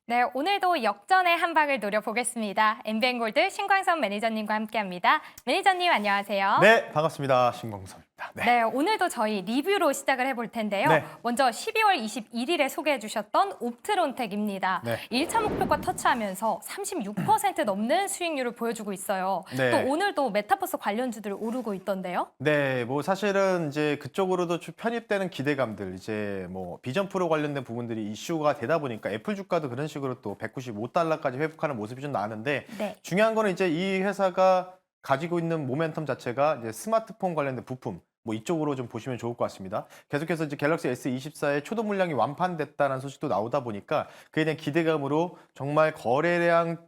네, 오늘도 역전의 한 방을 노려보겠습니다. 엠비엔골드 신광선 매니저님과 함께합니다. 매니저님 안녕하세요. 네, 반갑습니다. 신광선입니다. 네. 네, 오늘도 저희 리뷰로 시작을 해볼 텐데요. 네. 먼저 12월 21일에 소개해 주셨던 옵트론텍입니다. 네. 1차 목표가 터치하면서 36% 넘는 수익률을 보여주고 있어요. 네. 또 오늘도 메타버스 관련주들 오르고 있던데요. 네, 뭐 사실은 이제 그쪽으로도 좀 편입되는 기대감들, 이제 뭐 비전 프로 관련된 부분들이 이슈가 되다 보니까 애플 주가도 그런 식으로 또 195달러까지 회복하는 모습이 좀 나왔는데 네. 중요한 거는 이제 이 회사가 가지고 있는 모멘텀 자체가 이제 스마트폰 관련된 부품 뭐 이쪽으로 좀 보시면 좋을 것 같습니다. 계속해서 이제 갤럭시 S24의 초도 물량이 완판됐다는 소식도 나오다 보니까 그에 대한 기대감으로 정말 거래량이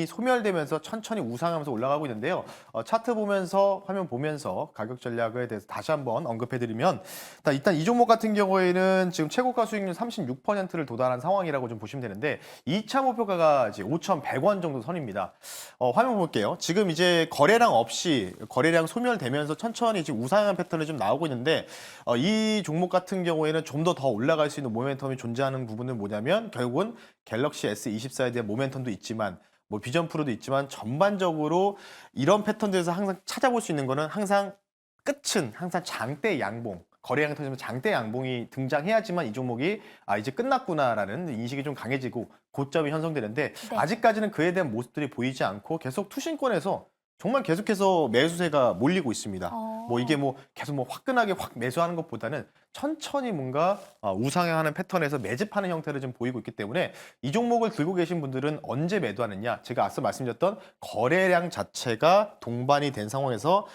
소멸되면서 천천히 우상하면서 올라가고 있는데요. 차트 보면서 화면 보면서 가격 전략에 대해서 다시 한번 언급해드리면 일단 이 종목 같은 경우에는 지금 최고가 수익률 36%를 도달한 상황이라고 좀 보시면 되는데 2차 목표가가 이제 5,100원 정도 선입니다. 화면 볼게요. 지금 이제 거래량 없이 거래량 소멸되면서 천천히 지금 우상향 패턴이 좀 나오고 있는데 이 종목 같은 경우에는 좀 더 올라갈 수 있는 모멘텀이 존재하는 부분은 뭐냐면 결국은 갤럭시 S24에 대한 모멘텀도 있지만 뭐 비전 프로도 있지만 전반적으로 이런 패턴들에서 항상 찾아볼 수 있는 거는 항상 끝은 항상 장대 양봉. 거래량 터지면 장대 양봉이 등장해야지만 이 종목이 이제 끝났구나라는 인식이 좀 강해지고 고점이 형성되는데 네. 아직까지는 그에 대한 모습들이 보이지 않고 계속 투신권에서 정말 계속해서 매수세가 몰리고 있습니다. 뭐 이게 뭐 계속 뭐 화끈하게 확 매수하는 것보다는 천천히 뭔가 우상향하는 패턴에서 매집하는 형태를 좀 보이고 있기 때문에 이 종목을 들고 계신 분들은 언제 매도하느냐? 제가 앞서 말씀드렸던 거래량 자체가 동반이 된 상황에서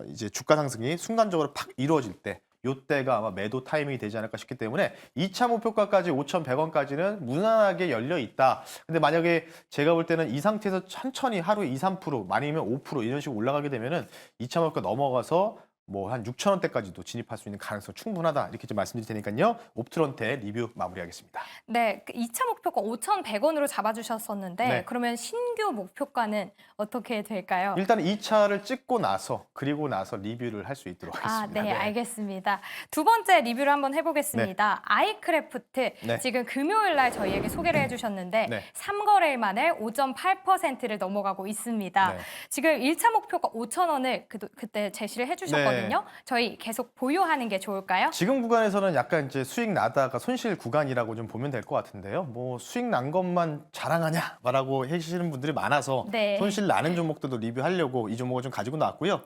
이제 주가 상승이 순간적으로 팍 이루어질 때 요때가 아마 매도 타이밍이 되지 않을까 싶기 때문에 2차 목표가까지 5,100원까지는 무난하게 열려 있다. 근데 만약에 제가 볼 때는 이 상태에서 천천히 하루에 2, 3% 아니면 5% 이런 식으로 올라가게 되면은 2차 목표가 넘어가서 뭐 한 6,000원대까지도 진입할 수 있는 가능성 충분하다. 이렇게 좀 말씀드릴 테니까요. 옵트론테 리뷰 마무리하겠습니다. 네, 2차 목표가 5,100원으로 잡아주셨었는데 네. 그러면 신규 목표가는 어떻게 될까요? 일단 2차를 찍고 나서 그리고 나서 리뷰를 할 수 있도록 하겠습니다. 네, 알겠습니다. 두 번째 리뷰를 한번 해보겠습니다. 아이크래프트, 네. 지금 금요일 날 저희에게 소개를 해주셨는데 네. 3거래일 만에 5.8%를 넘어가고 있습니다. 네. 지금 1차 목표가 5,000원을 그때 제시를 해주셨거든요. 네. 저희 계속 보유하는 게 좋을까요? 지금 구간에서는 약간 이제 수익 나다가 손실 구간이라고 좀 보면 될 것 같은데요. 뭐 수익 난 것만 자랑하냐? 라고 해주시는 분들이 많아서 네. 손실 나는 종목들도 리뷰하려고 이 종목을 좀 가지고 나왔고요.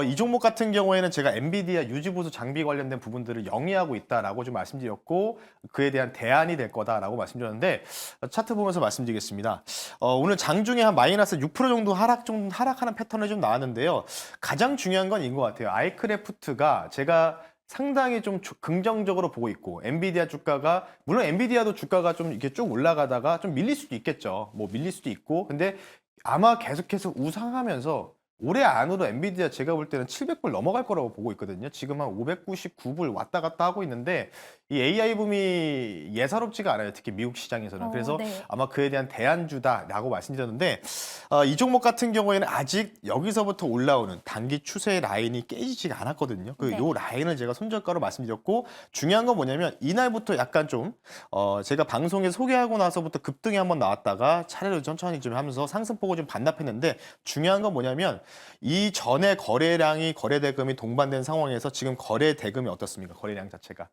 이 종목 같은 경우에는 제가 엔비디아 유지보수 장비 관련된 부분들을 영위하고 있다라고 좀 말씀드렸고 그에 대한 대안이 될 거다라고 말씀드렸는데 차트 보면서 말씀드리겠습니다. 오늘 장중에 한 마이너스 6% 정도 하락하는 패턴이 좀 나왔는데요. 가장 중요한 건 이인 것 같아요. 아이크래프트가 제가 상당히 좀 긍정적으로 보고 있고 엔비디아 주가가 물론 엔비디아도 주가가 좀 이렇게 쭉 올라가다가 좀 밀릴 수도 있겠죠. 뭐 밀릴 수도 있고 근데 아마 계속해서 우상하면서 올해 안으로 엔비디아 제가 볼 때는 700불 넘어갈 거라고 보고 있거든요. 지금 한 599불 왔다 갔다 하고 있는데 이 AI 붐이 예사롭지가 않아요. 특히 미국 시장에서는. 그래서 네. 아마 그에 대한 대안주다라고 말씀드렸는데 이 종목 같은 경우에는 아직 여기서부터 올라오는 단기 추세 라인이 깨지지가 않았거든요. 네. 요 라인을 제가 손절가로 말씀드렸고 중요한 건 뭐냐면 이날부터 약간 좀 제가 방송에 소개하고 나서부터 급등이 한번 나왔다가 차례로 천천히 좀 하면서 상승폭을 좀 반납했는데 중요한 건 뭐냐면 이 전에 거래량이 거래 대금이 동반된 상황에서 지금 거래 대금이 어떻습니까? 거래량 자체가.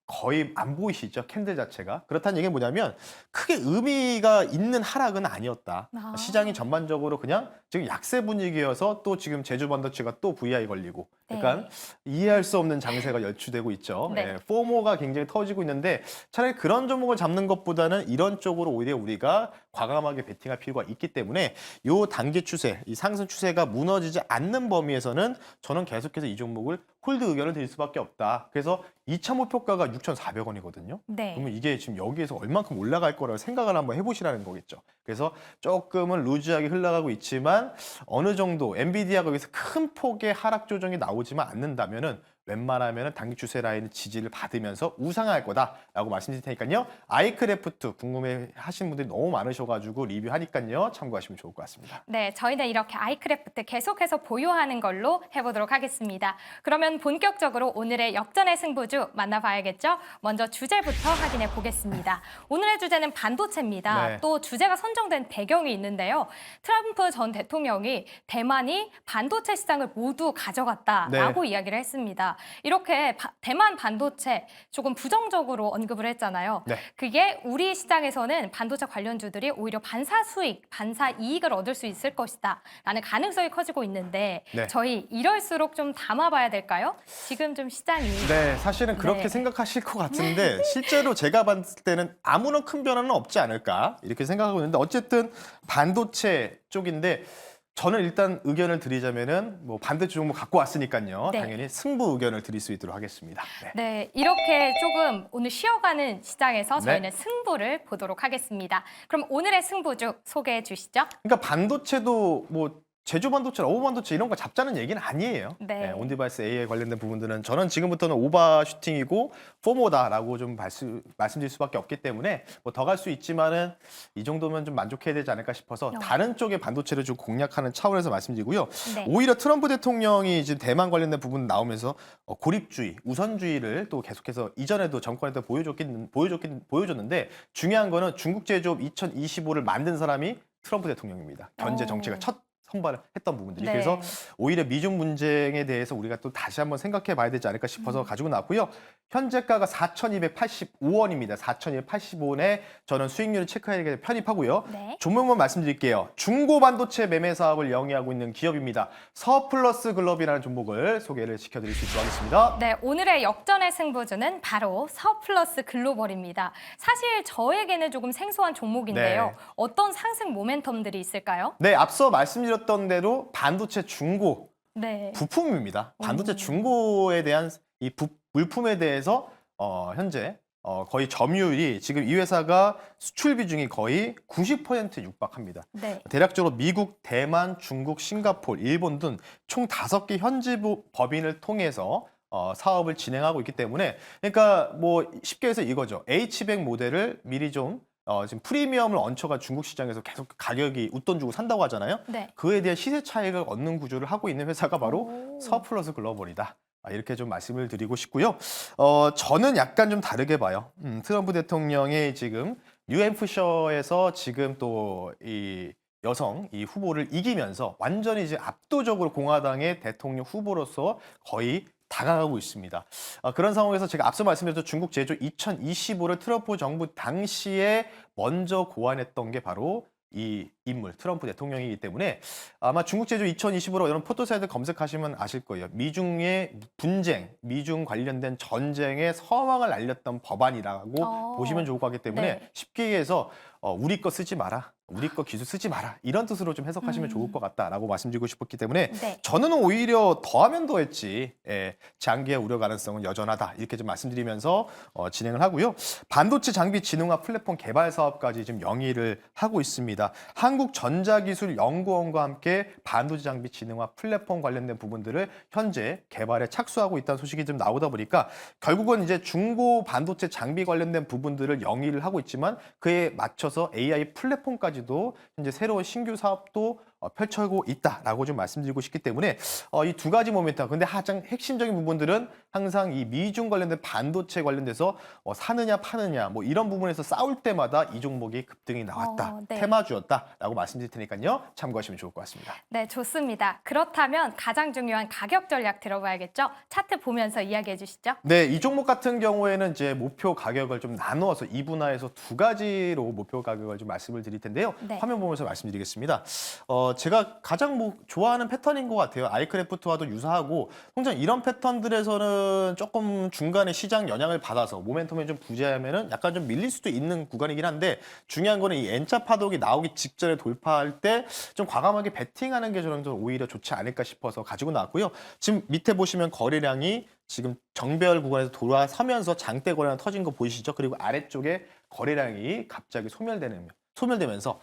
거의 안 보이시죠? 캔들 자체가. 그렇다는 얘기는 뭐냐면 크게 의미가 있는 하락은 아니었다. 아. 시장이 전반적으로 그냥 지금 약세 분위기여서 또 지금 제주 반도체가 또 VI 걸리고 약간 이해할 수 없는 장세가 연출되고 있죠. 네. 포모가 굉장히 터지고 있는데 차라리 그런 종목을 잡는 것보다는 이런 쪽으로 오히려 우리가 과감하게 베팅할 필요가 있기 때문에 요 단기 추세, 이 상승 추세가 무너지지 않는 범위에서는 저는 계속해서 이 종목을 홀드 의견을 드릴 수밖에 없다. 그래서 2차 목표가가 6,400원이거든요. 네. 그러면 이게 지금 여기에서 얼만큼 올라갈 거라고 생각을 한번 해보시라는 거겠죠. 그래서 조금은 루즈하게 흘러가고 있지만 어느 정도 엔비디아가 여기서 큰 폭의 하락 조정이 나오지만 않는다면은 웬만하면 단기 추세 라인의 지지를 받으면서 우상할 거다라고 말씀드릴 테니까요. 아이크래프트 궁금해하시는 분들이 너무 많으셔가지고 리뷰하니까요. 참고하시면 좋을 것 같습니다. 네, 저희는 이렇게 아이크래프트 계속해서 보유하는 걸로 해보도록 하겠습니다. 그러면 본격적으로 오늘의 역전의 승부주 만나봐야겠죠? 먼저 주제부터 확인해 보겠습니다. 오늘의 주제는 반도체입니다. 네. 또 주제가 선정된 배경이 있는데요. 트럼프 전 대통령이 대만이 반도체 시장을 모두 가져갔다라고 이야기를 했습니다. 이렇게 대만 반도체 조금 부정적으로 언급을 했잖아요. 네. 그게 우리 시장에서는 반도체 관련주들이 오히려 반사 수익, 반사 이익을 얻을 수 있을 것이다 라는 가능성이 커지고 있는데 네. 저희 이럴수록 좀 담아봐야 될까요? 지금 좀 시장이 네, 사실은 그렇게 네. 생각하실 것 같은데 실제로 제가 봤을 때는 아무런 큰 변화는 없지 않을까 이렇게 생각하고 있는데 어쨌든 반도체 쪽인데 저는 일단 의견을 드리자면은 뭐 반도체 종목 갖고 왔으니까요. 네. 당연히 승부 의견을 드릴 수 있도록 하겠습니다. 네. 네, 이렇게 조금 오늘 쉬어가는 시장에서 네. 저희는 승부를 보도록 하겠습니다. 그럼 오늘의 승부주 소개해 주시죠. 그러니까 반도체도 뭐 제조 반도체, 오버 반도체 이런 거 잡자는 얘기는 아니에요. 네. 온디바이스 AI 관련된 부분들은 저는 지금부터는 오버슈팅이고 포모다라고 좀 말씀드릴 수밖에 없기 때문에 뭐 더 갈 수 있지만은 이 정도면 좀 만족해야 되지 않을까 싶어서 다른 쪽의 반도체를 좀 공략하는 차원에서 말씀드리고요. 네. 오히려 트럼프 대통령이 지금 대만 관련된 부분 나오면서 고립주의, 우선주의를 또 계속해서 이전에도 정권에 도 보여줬는데 중요한 거는 중국 제조업 2025를 만든 사람이 트럼프 대통령입니다. 견제 정책을 첫 선발을 했던 부분들이. 네. 그래서 오히려 미중 분쟁에 대해서 우리가 또 다시 한번 생각해 봐야 되지 않을까 싶어서 가지고 나왔고요. 현재가가 4,285원입니다. 4,285원에 저는 수익률을 체크하게 편입하고요. 네. 종목만 말씀드릴게요. 중고 반도체 매매 사업을 영위하고 있는 기업입니다. 서플러스 글로벌이라는 종목을 소개를 시켜드릴 수 있도록 하겠습니다. 네, 오늘의 역전의 승부주는 바로 서플러스 글로벌입니다. 사실 저에게는 조금 생소한 종목인데요. 네. 어떤 상승 모멘텀들이 있을까요? 네, 앞서 말씀드렸던 대로 반도체 중고 네. 부품입니다. 반도체 중고에 대한 이 물품에 대해서 현재 거의 점유율이 지금 이 회사가 수출 비중이 거의 90% 육박합니다. 네. 대략적으로 미국, 대만, 중국, 싱가포르, 일본 등 총 5개 현지부 법인을 통해서 사업을 진행하고 있기 때문에 그러니까 뭐 쉽게 해서 이거죠. H백 모델을 미리 좀 지금 프리미엄을 얹혀가 중국 시장에서 계속 가격이 웃돈 주고 산다고 하잖아요. 네. 그에 대한 시세 차익을 얻는 구조를 하고 있는 회사가 바로 오. 서플러스 글로벌이다. 이렇게 좀 말씀을 드리고 싶고요. 저는 약간 좀 다르게 봐요. 트럼프 대통령이 지금 뉴햄프셔에서 지금 또 이 여성 이 후보를 이기면서 완전히 이제 압도적으로 공화당의 대통령 후보로서 거의 다가가고 있습니다. 그런 상황에서 제가 앞서 말씀드렸던 중국 제조 2025를 트럼프 정부 당시에 먼저 고안했던 게 바로 이 인물 트럼프 대통령이기 때문에 아마 중국 제조 2025로 여러분 포토사이트 검색하시면 아실 거예요. 미중의 분쟁, 미중 관련된 전쟁의 서망을 알렸던 법안이라고 보시면 좋을 것 같기 때문에 네. 쉽게 얘기해서 우리 거 쓰지 마라. 우리 거 기술 쓰지 마라. 이런 뜻으로 좀 해석하시면 좋을 것 같다라고 말씀드리고 싶었기 때문에 네. 저는 오히려 더하면 더했지 장기의 우려 가능성은 여전하다. 이렇게 좀 말씀드리면서 진행을 하고요. 반도체 장비 진흥화 플랫폼 개발 사업까지 지금 영위를 하고 있습니다. 한국전자기술연구원과 함께 반도체 장비 진흥화 플랫폼 관련된 부분들을 현재 개발에 착수하고 있다는 소식이 좀 나오다 보니까 결국은 이제 중고 반도체 장비 관련된 부분들을 영위를 하고 있지만 그에 맞춰서 AI 플랫폼까지도 현재 새로운 신규 사업도 펼쳐고 있다라고 좀 말씀드리고 싶기 때문에 이 두 가지 모멘텀. 근데 가장 핵심적인 부분들은 항상 이 미중 관련된 반도체 관련돼서 사느냐 파느냐 뭐 이런 부분에서 싸울 때마다 이 종목이 급등이 나왔다. 네. 테마주였다라고 말씀드릴 테니까요. 참고하시면 좋을 것 같습니다. 네, 좋습니다. 그렇다면 가장 중요한 가격 전략 들어봐야겠죠? 차트 보면서 이야기해 주시죠. 네, 이 종목 같은 경우에는 이제 목표 가격을 좀 나누어서 이분화해서 두 가지로 목표 가격을 좀 말씀을 드릴 텐데요. 네. 화면 보면서 말씀드리겠습니다. 제가 가장 좋아하는 패턴인 것 같아요. 아이크래프트와도 유사하고 통상 이런 패턴들에서는 조금 중간에 시장 영향을 받아서 모멘텀이 좀 부재하면은 약간 좀 밀릴 수도 있는 구간이긴 한데 중요한 거는 이 N자 파동이 나오기 직전에 돌파할 때 좀 과감하게 베팅하는 게 저는 좀 오히려 좋지 않을까 싶어서 가지고 나왔고요. 지금 밑에 보시면 거래량이 지금 정배열 구간에서 돌아서면서 장대 거래량 터진 거 보이시죠? 그리고 아래쪽에 거래량이 갑자기 소멸되는 소멸되면서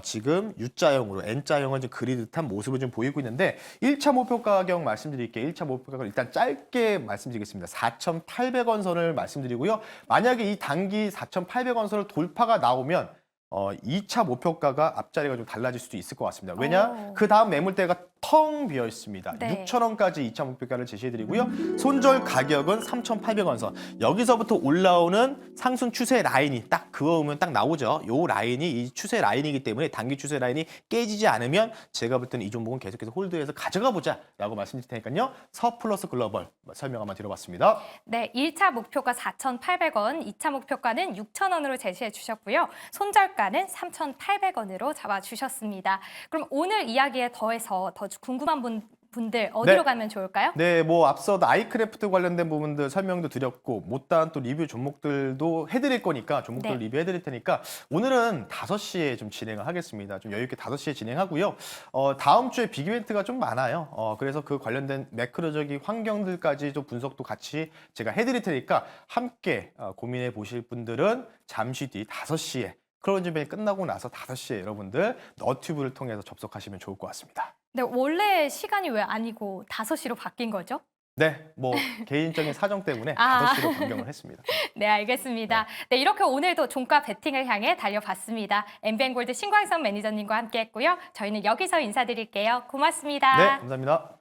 지금 U자형으로 N자형을 좀 그리듯한 모습을 좀 보이고 있는데 1차 목표 가격 말씀드릴게요. 1차 목표 가격 일단 짧게 말씀드리겠습니다. 4,800원 선을 말씀드리고요. 만약에 이 단기 4,800원 선을 돌파가 나오면 2차 목표가가 앞자리가 좀 달라질 수도 있을 것 같습니다. 왜냐? 그 다음 매물대가 텅 비어 있습니다. 네. 6,000원까지 2차 목표가를 제시해드리고요. 손절 가격은 3,800원 선. 여기서부터 올라오는 상승 추세 라인이 딱 그어오면 딱 나오죠. 요 라인이 이 추세 라인이기 때문에 단기 추세 라인이 깨지지 않으면 제가 볼 때는 이 종목은 계속해서 홀드해서 가져가 보자라고 말씀드릴 테니까요. 서플러스 글로벌 설명 한번 드려봤습니다. 네, 1차 목표가 4,800원, 2차 목표가는 6,000원으로 제시해 주셨고요. 손절가는 3,800원으로 잡아 주셨습니다. 그럼 오늘 이야기에 더해서 더 궁금한 분들 어디로 네. 가면 좋을까요? 네, 뭐 앞서 아이크래프트 관련된 부분들 설명도 드렸고 못다한 또 리뷰 종목들도 해드릴 거니까 종목들 네. 리뷰해드릴 테니까 오늘은 5시에 좀 진행을 하겠습니다. 좀 여유 있게 5시에 진행하고요. 다음 주에 빅 이벤트가 좀 많아요. 그래서 그 관련된 매크로적인 환경들까지 좀 분석도 같이 제가 해드릴 테니까 함께 고민해 보실 분들은 잠시 뒤 5시에 크로즈뱅이 끝나고 나서 5시에 여러분들 너튜브를 통해서 접속하시면 좋을 것 같습니다. 네, 원래 시간이 왜 아니고 5시로 바뀐 거죠? 네, 뭐 개인적인 사정 때문에 아. 5시로 변경을 했습니다. 네, 알겠습니다. 네, 이렇게 오늘도 종가 베팅을 향해 달려봤습니다. 엠비엔골드 신광선 매니저님과 함께했고요. 저희는 여기서 인사드릴게요. 고맙습니다. 네, 감사합니다.